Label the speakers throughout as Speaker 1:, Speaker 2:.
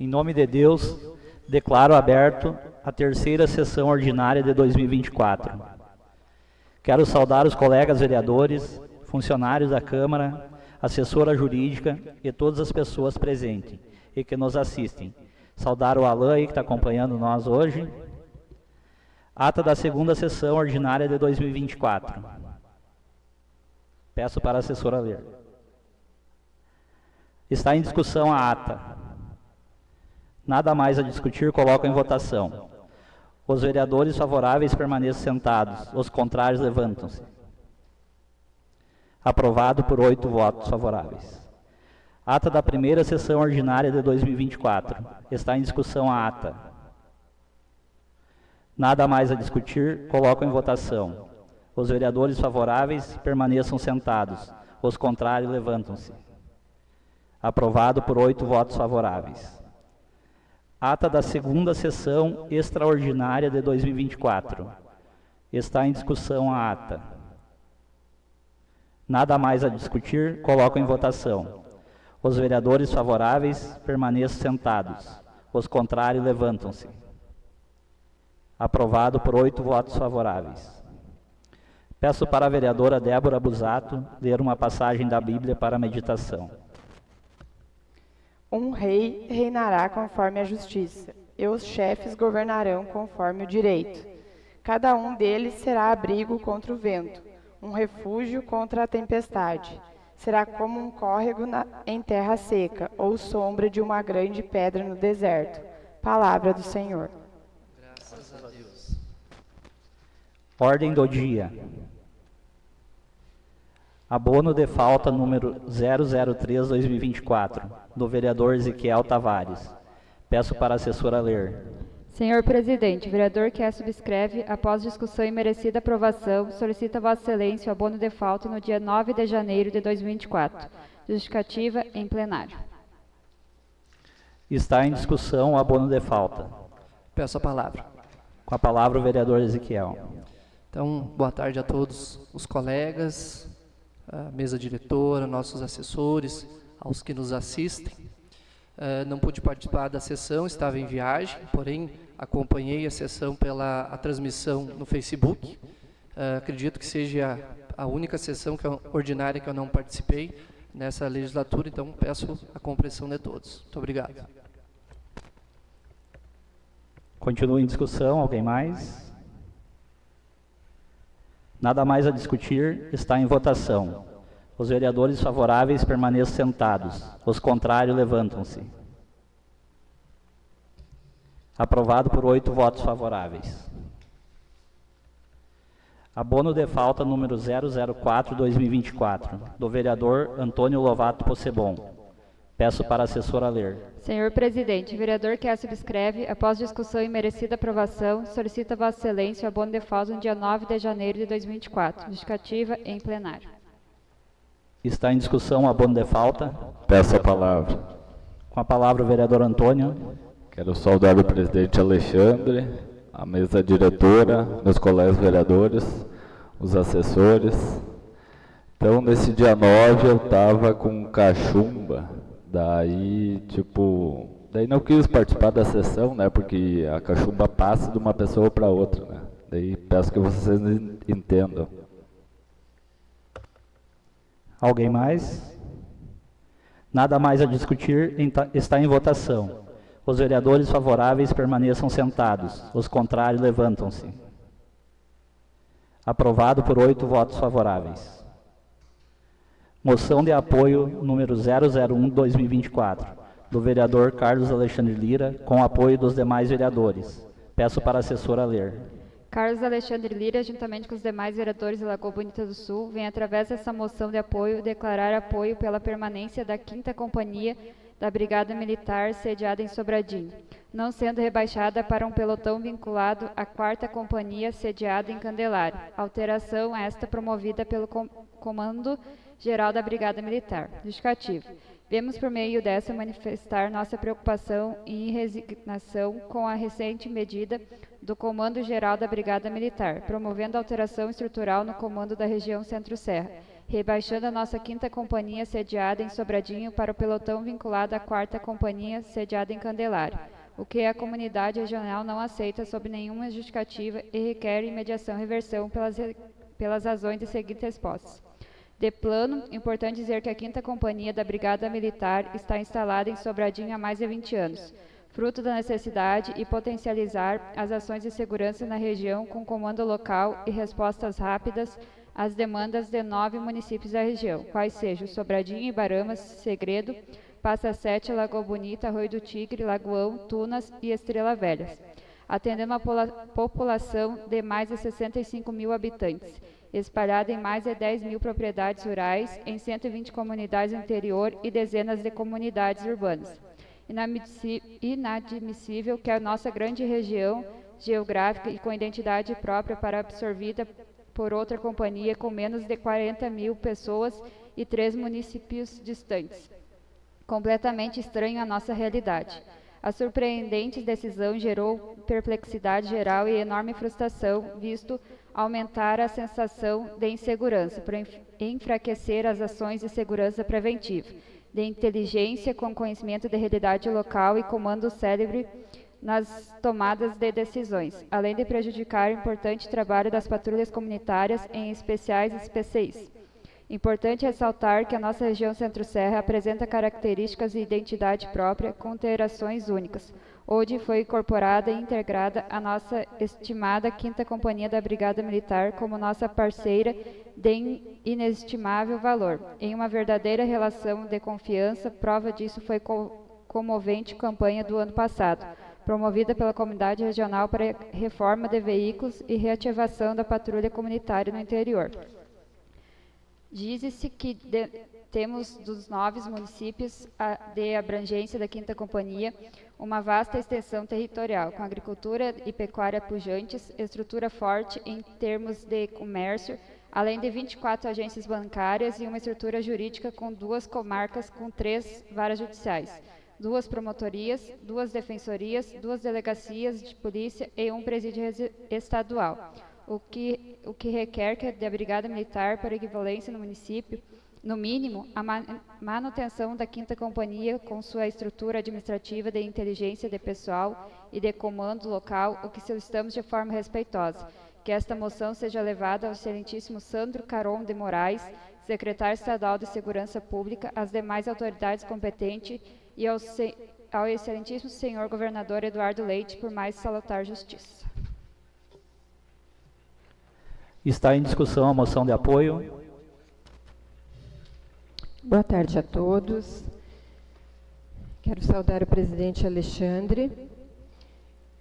Speaker 1: Em nome de Deus, declaro aberto a terceira sessão ordinária de 2024. Quero saudar os colegas vereadores, funcionários da Câmara, assessora jurídica e todas as pessoas presentes e que nos assistem. Saudar o Alan aí que está acompanhando nós hoje. Ata da segunda sessão ordinária de 2024. Peço para a assessora ler. Está em discussão a ata. Nada mais a discutir, coloco em votação. Os vereadores favoráveis permaneçam sentados, os contrários levantam-se. Aprovado por 8 votos favoráveis. Ata da primeira sessão ordinária de 2024. Está em discussão a ata. Nada mais a discutir, coloco em votação. Os vereadores favoráveis permaneçam sentados, os contrários levantam-se. Aprovado por 8 votos favoráveis. Ata da segunda sessão extraordinária de 2024. Está em discussão a ata. Nada mais a discutir, coloco em votação. Os vereadores favoráveis permaneçam sentados. Os contrários levantam-se. Aprovado por 8 votos favoráveis. Peço para a vereadora Débora Busato ler uma passagem da Bíblia para a meditação.
Speaker 2: Um rei reinará conforme a justiça, e os chefes governarão conforme o direito. Cada um deles será abrigo contra o vento, um refúgio contra a tempestade. Será como um córrego em terra seca, ou sombra de uma grande pedra no deserto. Palavra do Senhor.
Speaker 3: Graças a Deus.
Speaker 1: Ordem do dia. Abono de falta número 003/2024, do vereador Ezequiel Tavares. Peço para a assessora ler.
Speaker 4: Senhor Presidente, o vereador que subscreve, após discussão e merecida aprovação, solicita Vossa Excelência o abono de falta no dia 9 de janeiro de 2024. Justificativa em plenário.
Speaker 1: Está em discussão o abono de falta.
Speaker 3: Peço a palavra.
Speaker 1: Com a palavra o vereador Ezequiel.
Speaker 3: Então, boa tarde a todos os colegas, a mesa diretora, nossos assessores, aos que nos assistem. Não pude participar da sessão, estava em viagem, porém acompanhei a sessão pela transmissão no Facebook. Acredito que seja a única sessão ordinária que eu não participei nessa legislatura, então peço a compreensão de todos. Muito obrigado.
Speaker 1: Continua em discussão, alguém mais? Nada mais a discutir, está em votação. Os vereadores favoráveis permaneçam sentados, os contrários levantam-se. Aprovado por 8 votos favoráveis. Abono de falta número 004/2024, do vereador Antônio Lovato Possebon. Peço para a assessora ler.
Speaker 4: Senhor Presidente, o vereador que subscreve, após discussão e merecida aprovação, solicita Vossa Excelência o abono de falta no dia 9 de janeiro de 2024. Justificativa em plenário.
Speaker 1: Está em discussão o abono de falta.
Speaker 5: Peço a palavra.
Speaker 1: Com a palavra o vereador Antônio.
Speaker 5: Quero saudar o presidente Alexandre, a mesa diretora, meus colegas vereadores, os assessores. Então, nesse dia 9 eu estava com cachumba, daí não quis participar da sessão, né, porque a cachumba passa de uma pessoa para outra, né. Daí peço que vocês entendam.
Speaker 1: Alguém mais? Nada mais a discutir, está em votação. Os vereadores favoráveis permaneçam sentados, os contrários levantam-se. Aprovado por 8 votos favoráveis. Moção de apoio número 001/2024, do vereador Carlos Alexandre Lira, com apoio dos demais vereadores. Peço para a assessora ler.
Speaker 4: Carlos Alexandre Lira, juntamente com os demais vereadores da Lagoa Bonita do Sul, vem, através dessa moção de apoio, declarar apoio pela permanência da 5ª Companhia da Brigada Militar sediada em Sobradinho, não sendo rebaixada para um pelotão vinculado à 4ª Companhia sediada em Candelária. Alteração esta promovida pelo Comando Geral da Brigada Militar. Justificativo. Vemos por meio dessa manifestar nossa preocupação e resignação com a recente medida do Comando Geral da Brigada Militar, promovendo alteração estrutural no comando da região Centro-Serra, rebaixando a nossa 5ª Companhia sediada em Sobradinho para o pelotão vinculado à 4ª Companhia sediada em Candelária, o que a comunidade regional não aceita sob nenhuma justificativa e requer imediação e reversão pelas razões de seguintes expostas. De plano, importante dizer que a 5ª Companhia da Brigada Militar está instalada em Sobradinho há mais de 20 anos, fruto da necessidade e potencializar as ações de segurança na região com comando local e respostas rápidas às demandas de 9 municípios da região, quais sejam Sobradinho, Ibaramas, Segredo, Passa Sete, Lagoa Bonita, Arroio do Tigre, Lagoão, Tunas e Estrela Velhas, atendendo uma população de mais de 65 mil habitantes, espalhada em mais de 10 mil propriedades rurais, em 120 comunidades do interior e dezenas de comunidades urbanas. Inadmissível que a nossa grande região geográfica e com identidade própria para absorvida por outra companhia com menos de 40 mil pessoas e 3 municípios distantes. Completamente estranho à nossa realidade. A surpreendente decisão gerou perplexidade geral e enorme frustração, visto aumentar a sensação de insegurança, por enfraquecer as ações de segurança preventiva, de inteligência com conhecimento de realidade local e comando célebre nas tomadas de decisões, além de prejudicar o importante trabalho das patrulhas comunitárias, em especiais as PCIs. Importante ressaltar que a nossa região Centro-Serra apresenta características e identidade própria com interações únicas, onde foi incorporada e integrada a nossa estimada 5ª Companhia da Brigada Militar como nossa parceira de inestimável valor, em uma verdadeira relação de confiança. Prova disso foi comovente campanha do ano passado, promovida pela comunidade regional para reforma de veículos e reativação da patrulha comunitária no interior. Diz-se que temos dos 9 municípios de abrangência da 5ª Companhia uma vasta extensão territorial, com agricultura e pecuária pujantes, estrutura forte em termos de comércio, além de 24 agências bancárias e uma estrutura jurídica com 2 comarcas com 3 varas judiciais, 2 promotorias, 2 defensorias, 2 delegacias de polícia e um presídio estadual, o que requer que da Brigada Militar, para equivalência no município, no mínimo, a manutenção da 5ª Companhia com sua estrutura administrativa de inteligência de pessoal e de comando local, o que solicitamos de forma respeitosa. Que esta moção seja levada ao excelentíssimo Sandro Caron de Moraes, secretário estadual de Segurança Pública, às demais autoridades competentes e ao excelentíssimo senhor governador Eduardo Leite, por mais salutar justiça.
Speaker 1: Está em discussão a moção de apoio.
Speaker 6: Boa tarde a todos. Quero saudar o presidente Alexandre,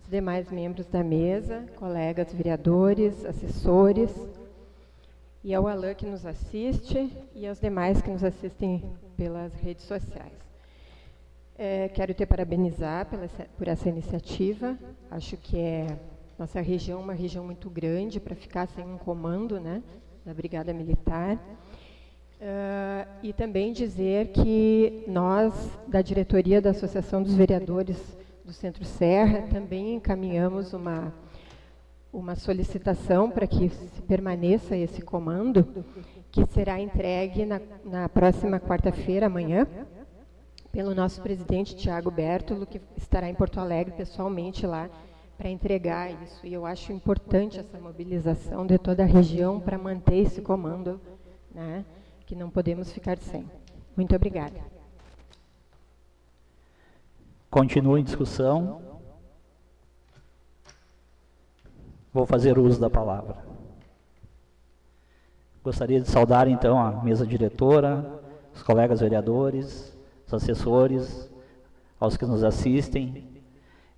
Speaker 6: os demais membros da mesa, colegas vereadores, assessores, e ao Alain que nos assiste e aos demais que nos assistem pelas redes sociais. Quero te parabenizar por essa iniciativa. Acho que nossa região é uma região muito grande para ficar sem um comando, né, da Brigada Militar. E também dizer que nós, da diretoria da Associação dos Vereadores do Centro-Serra, também encaminhamos uma solicitação para que se permaneça esse comando, que será entregue na próxima quarta-feira, amanhã, pelo nosso presidente Tiago Bertolo, que estará em Porto Alegre pessoalmente lá para entregar isso. E eu acho importante essa mobilização de toda a região para manter esse comando, né, que não podemos ficar sem. Muito obrigada.
Speaker 1: Continua em discussão. Vou fazer uso da palavra. Gostaria de saudar, então, a mesa diretora, os colegas vereadores, os assessores, aos que nos assistem,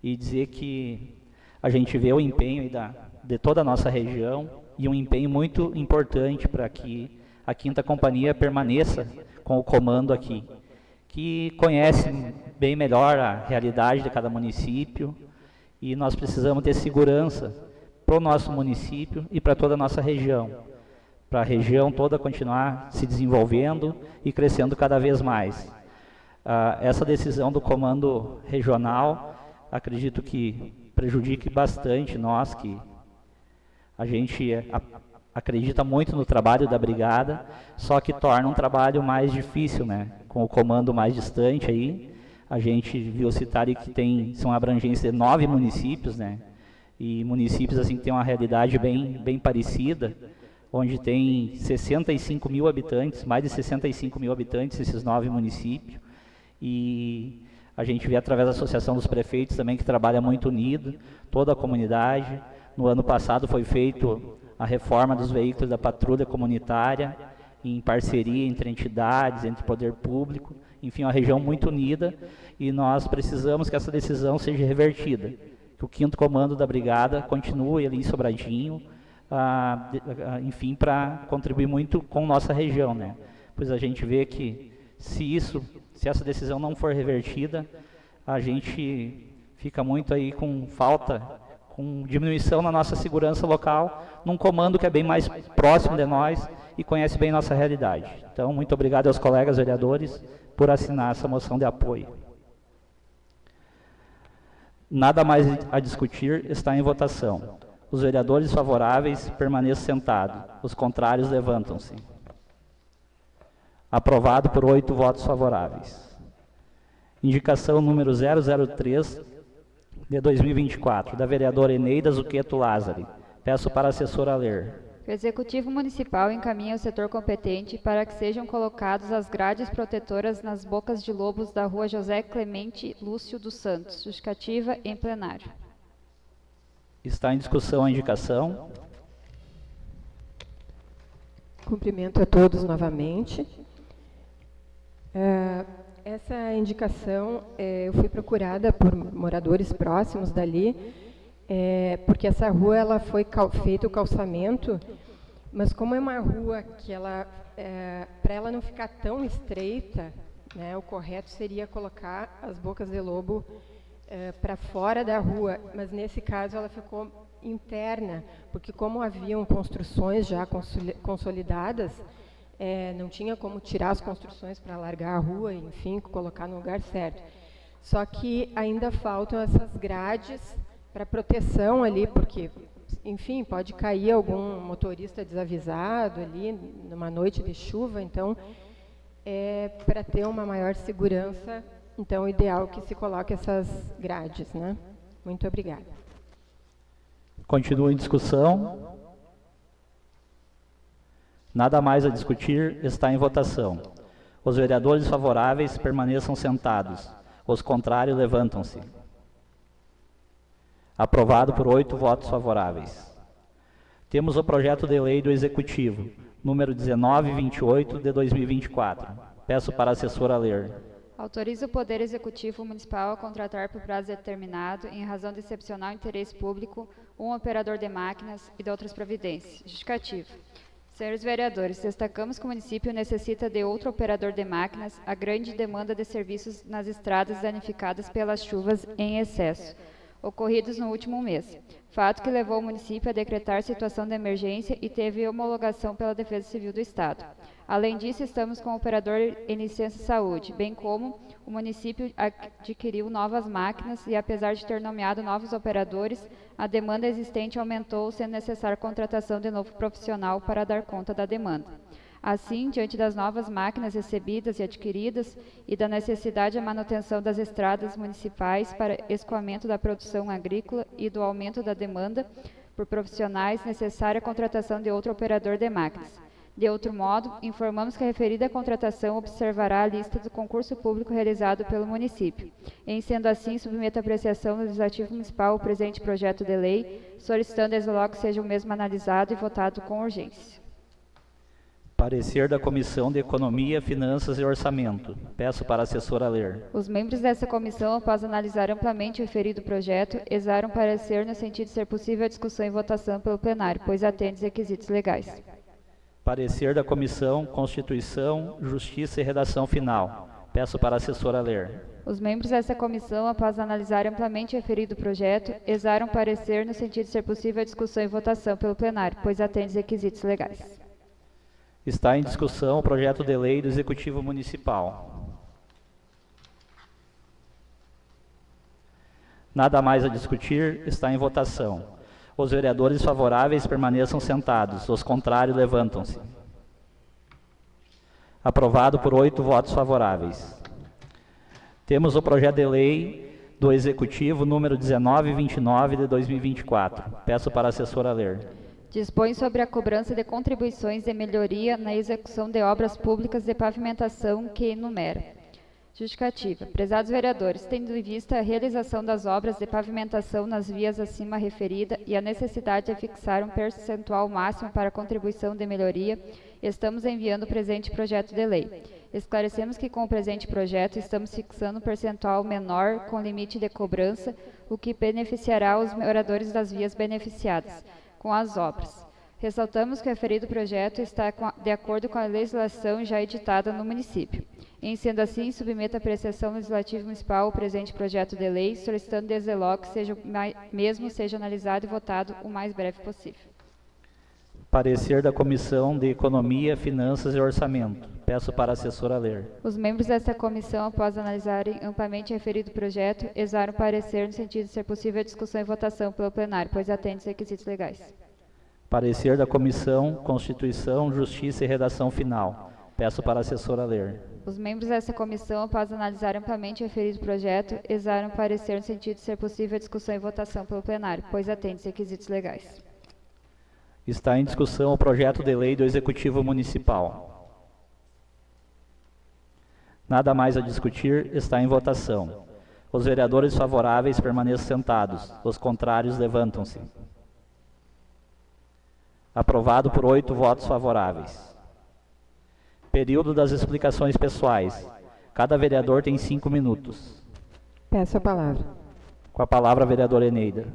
Speaker 1: e dizer que a gente vê o empenho de toda a nossa região e um empenho muito importante para que a 5ª Companhia permaneça com o comando aqui, que conhece bem melhor a realidade de cada município, e nós precisamos ter segurança para o nosso município e para toda a nossa região, para a região toda continuar se desenvolvendo e crescendo cada vez mais. Essa decisão do comando regional, acredito que prejudique bastante nós, que a gente acredita muito no trabalho da brigada, só que torna um trabalho mais difícil, né? Com o comando mais distante aí, a gente viu citar ali que são abrangência de 9 municípios, né? E municípios assim que têm uma realidade bem parecida, onde tem 65 mil habitantes, mais de 65 mil habitantes esses 9 municípios, e a gente vê através da Associação dos Prefeitos também que trabalha muito unido, toda a comunidade. No ano passado foi feito a reforma dos veículos da patrulha comunitária, em parceria entre entidades, entre poder público, enfim, uma região muito unida, e nós precisamos que essa decisão seja revertida, que o 5º Comando da Brigada continue ali em Sobradinho, enfim, para contribuir muito com nossa região, né? Pois a gente vê que se essa decisão não for revertida, a gente fica muito aí com diminuição na nossa segurança local, num comando que é bem mais próximo de nós e conhece bem nossa realidade. Então, muito obrigado aos colegas vereadores por assinar essa moção de apoio. Nada mais a discutir, está em votação. Os vereadores favoráveis permaneçam sentados, os contrários levantam-se. Aprovado por 8 votos favoráveis. Indicação número 003 de 2024, da vereadora Eneida Zucchetto Lázari. Peço para a assessora ler.
Speaker 4: O Executivo Municipal encaminha ao setor competente para que sejam colocadas as grades protetoras nas bocas de lobos da rua José Clemente Lúcio dos Santos. Justificativa em plenário.
Speaker 1: Está em discussão a indicação.
Speaker 6: Cumprimento a todos novamente. Essa indicação, eu fui procurada por moradores próximos dali, porque essa rua ela foi feito o calçamento, mas como é uma rua que para ela não ficar tão estreita, né, o correto seria colocar as bocas de lobo para fora da rua, mas nesse caso ela ficou interna, porque como haviam construções já consolidadas, não tinha como tirar as construções para alargar a rua, enfim, colocar no lugar certo. Só que ainda faltam essas grades para proteção ali, porque, enfim, pode cair algum motorista desavisado ali numa noite de chuva, então, para ter uma maior segurança, então, o ideal é que se coloque essas grades, né? Muito obrigada.
Speaker 1: Continua em discussão. Nada mais a discutir, está em votação. Os vereadores favoráveis permaneçam sentados. Os contrários levantam-se. Aprovado por 8 votos favoráveis. Temos o projeto de lei do Executivo, número 1928 de 2024. Peço para a assessora ler.
Speaker 4: Autoriza o Poder Executivo Municipal a contratar por prazo determinado, em razão de excepcional interesse público, um operador de máquinas e de outras providências. Justificativa. Senhores vereadores, destacamos que o município necessita de outro operador de máquinas, a grande demanda de serviços nas estradas danificadas pelas chuvas em excesso, ocorridos no último mês, fato que levou o município a decretar situação de emergência e teve homologação pela Defesa Civil do Estado. Além disso, estamos com o operador em licença saúde, bem como o município adquiriu novas máquinas e, apesar de ter nomeado novos operadores, a demanda existente aumentou, sendo necessária a contratação de novo profissional para dar conta da demanda. Assim, diante das novas máquinas recebidas e adquiridas e da necessidade de manutenção das estradas municipais para escoamento da produção agrícola e do aumento da demanda por profissionais, necessária a contratação de outro operador de máquinas. De outro modo, informamos que a referida contratação observará a lista do concurso público realizado pelo município. Em sendo assim, submeto à apreciação do Legislativo Municipal o presente projeto de lei, solicitando desde logo que seja o mesmo analisado e votado com urgência.
Speaker 1: Parecer da Comissão de Economia, Finanças e Orçamento. Peço para a assessora ler.
Speaker 4: Os membros dessa comissão, após analisar amplamente o referido projeto, exaram parecer no sentido de ser possível a discussão e votação pelo plenário, pois atende os requisitos legais.
Speaker 1: Parecer da Comissão, Constituição, Justiça e Redação Final. Peço para a assessora ler.
Speaker 4: Os membros dessa comissão, após analisar amplamente o referido projeto, exaram parecer no sentido de ser possível a discussão e votação pelo plenário, pois atende os requisitos legais.
Speaker 1: Está em discussão o projeto de lei do Executivo Municipal. Nada mais a discutir, está em votação. Os vereadores favoráveis permaneçam sentados, os contrários levantam-se. Aprovado por 8 votos favoráveis. Temos o projeto de lei do Executivo número 1929 de 2024. Peço para a assessora ler.
Speaker 4: Dispõe sobre a cobrança de contribuições de melhoria na execução de obras públicas de pavimentação que enumera. Justificativa. Prezados vereadores, tendo em vista a realização das obras de pavimentação nas vias acima referida e a necessidade de fixar um percentual máximo para a contribuição de melhoria, estamos enviando o presente projeto de lei. Esclarecemos que com o presente projeto estamos fixando um percentual menor com limite de cobrança, o que beneficiará os moradores das vias beneficiadas com as obras. Ressaltamos que o referido projeto está de acordo com a legislação já editada no município. Em sendo assim, submeta à apreciação legislativa municipal o presente projeto de lei, solicitando desde logo que seja analisado e votado o mais breve possível.
Speaker 1: Parecer da Comissão de Economia, Finanças e Orçamento. Peço para a assessora ler.
Speaker 4: Os membros desta comissão, após analisarem amplamente o referido projeto, exaram parecer no sentido de ser possível a discussão e votação pelo plenário, pois atende aos requisitos legais. Parecer da Comissão, Constituição, Justiça e Redação Final. Peço para a assessora ler. Os membros desta comissão, após analisar amplamente o referido projeto, exaram parecer no sentido de ser possível a discussão e votação pelo plenário, pois atende aos requisitos legais.
Speaker 1: Está em discussão o projeto de lei do Executivo Municipal. Nada mais a discutir, está em votação. Os vereadores favoráveis permaneçam sentados, os contrários levantam-se. Aprovado por 8 votos favoráveis. Período das explicações pessoais. Cada vereador tem 5 minutos.
Speaker 6: Peço a palavra.
Speaker 1: Com a palavra, a vereadora Eneida.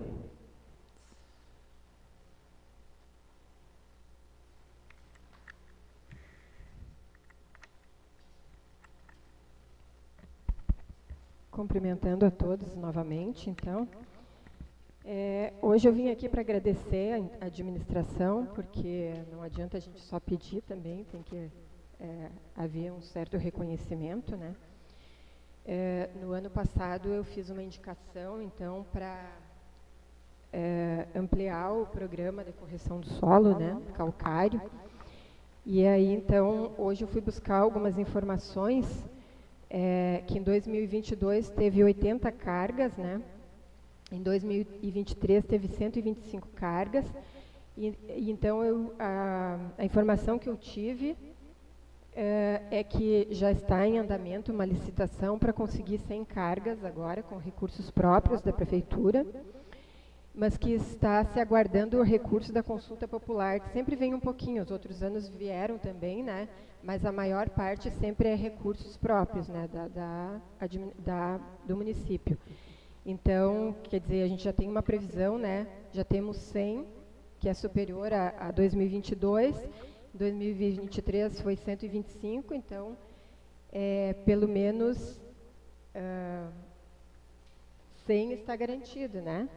Speaker 6: Cumprimentando a todos novamente, então. Hoje eu vim aqui para agradecer a administração, porque não adianta a gente só pedir também, tem que haver um certo reconhecimento, né? No ano passado eu fiz uma indicação, então, para ampliar o programa de correção do solo, né, calcário. E aí, então, hoje eu fui buscar algumas informações, que em 2022 teve 80 cargas, né? Em 2023 teve 125 cargas, e então a informação que eu tive é que já está em andamento uma licitação para conseguir 100 cargas agora, com recursos próprios da Prefeitura, mas que está se aguardando o recurso da consulta popular, que sempre vem um pouquinho, os outros anos vieram também, né? Mas a maior parte sempre é recursos próprios, né? Do município. Então, quer dizer, a gente já tem uma previsão, né? Já temos 100, que é superior a 2022, 2023 foi 125, então, pelo menos 100 está garantido, né?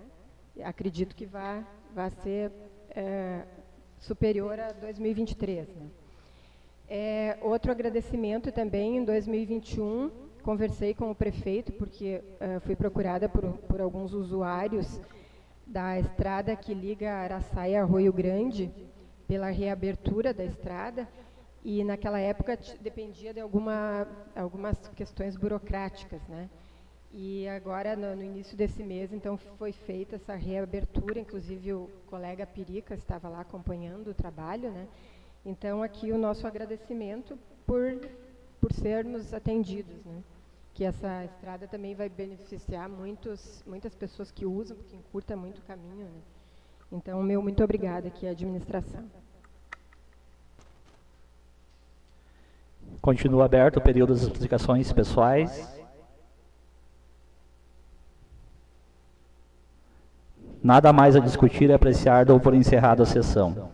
Speaker 6: Acredito que vai ser superior a 2023, né? Outro agradecimento também, em 2021, conversei com o prefeito, porque fui procurada por alguns usuários da estrada que liga Araçaia a Arroio Grande, pela reabertura da estrada, e naquela época dependia de algumas questões burocráticas, né? E agora, no início desse mês, então, foi feita essa reabertura, inclusive o colega Pirica estava lá acompanhando o trabalho, né? Então, aqui o nosso agradecimento por sermos atendidos, né? Que essa estrada também vai beneficiar muitas pessoas que usam, porque encurta muito o caminho, né? Então, meu muito obrigada aqui à administração.
Speaker 1: Continua aberto o período das explicações pessoais. Nada mais a discutir e apreciar, dou por encerrada a sessão.